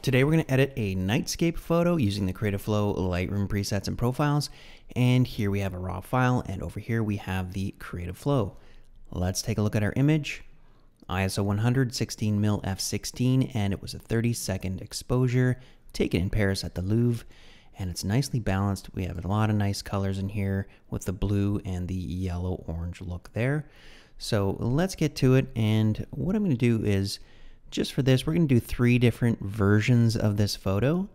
Today we're going to edit a nightscape photo using the Creative Flow Lightroom presets and profiles. And here we have a raw file, and over here we have the Creative Flow. Let's take a look at our image. ISO 100, 16mm f16, and it was a 30-second exposure taken in Paris at the Louvre. And it's nicely balanced. We have a lot of nice colors in here with the blue and the yellow-orange look there. So let's get to it, and what I'm going to do is, just for this, we're going to do 3 different versions of this photo.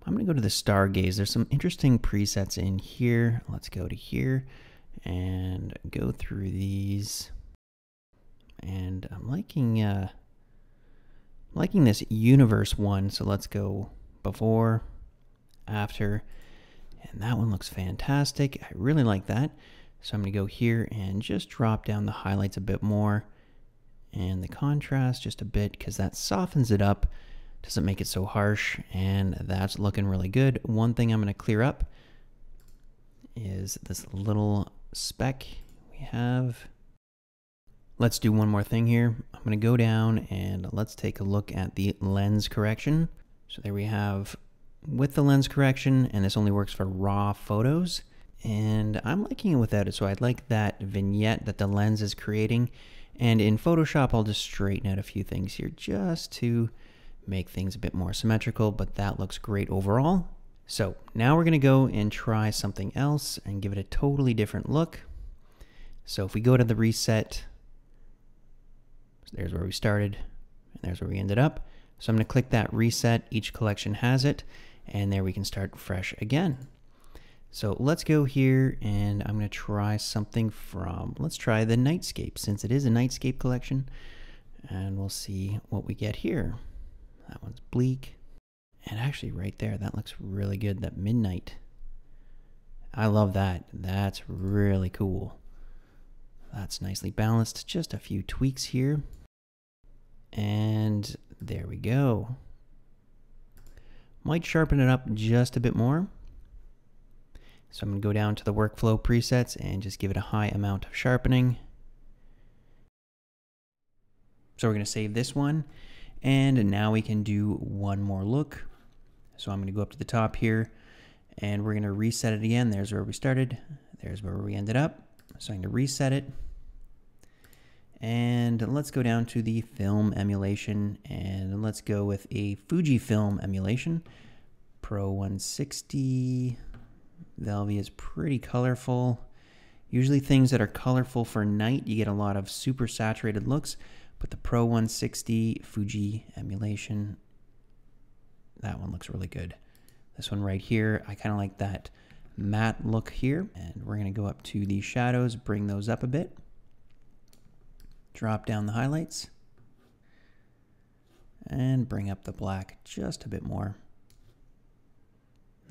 I'm going to go to the Stargaze. There's some interesting presets in here. Let's go to here and go through these. And I'm liking this universe one. So let's go before, after, and that one looks fantastic. I really like that. So I'm going to go here and just drop down the highlights a bit more and the contrast just a bit, because that softens it up, doesn't make it so harsh, and that's looking really good. One thing I'm going to clear up is this little speck we have. Let's do one more thing here. I'm going to go down and let's take a look at the lens correction. So there we have with the lens correction, and this only works for raw photos, and I'm liking it without it. So I'd like that vignette that the lens is creating. And in Photoshop, I'll just straighten out a few things here just to make things a bit more symmetrical, but that looks great overall. So now we're going to go and try something else and give it a totally different look. So if we go to the reset, so there's where we started and there's where we ended up. So I'm going to click that reset. Each collection has it, and there we can start fresh again. So let's go here, and I'm going to try something from, let's try the Nightscape, since it is a Nightscape collection, and we'll see what we get here. That one's bleak, and actually right there, that looks really good, that midnight. I love that. That's really cool. That's nicely balanced. Just a few tweaks here, and there we go. Might sharpen it up just a bit more. So I'm going to go down to the workflow presets and just give it a high amount of sharpening. So we're going to save this one, and now we can do one more look. So I'm going to go up to the top here, and we're going to reset it again. There's where we started. There's where we ended up. So I'm going to reset it. And let's go down to the film emulation, and let's go with a Fujifilm emulation. Pro 160. Velvy is pretty colorful. Usually things that are colorful for night, you get a lot of super saturated looks, but the Pro 160 Fuji emulation, that one looks really good. This one right here, I kind of like that matte look here, and we're going to go up to the shadows, bring those up a bit, drop down the highlights, and bring up the black just a bit more.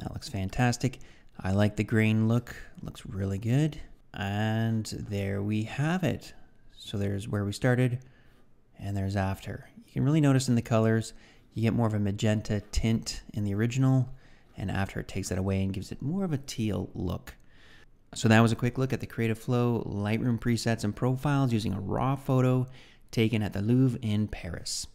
That looks fantastic. I like the grain look, looks really good. And there we have it. So there's where we started, and there's after. You can really notice in the colors, you get more of a magenta tint in the original, and after it takes that away and gives it more of a teal look. So that was a quick look at the Creative Flow Lightroom presets and profiles using a raw photo taken at the Louvre in Paris.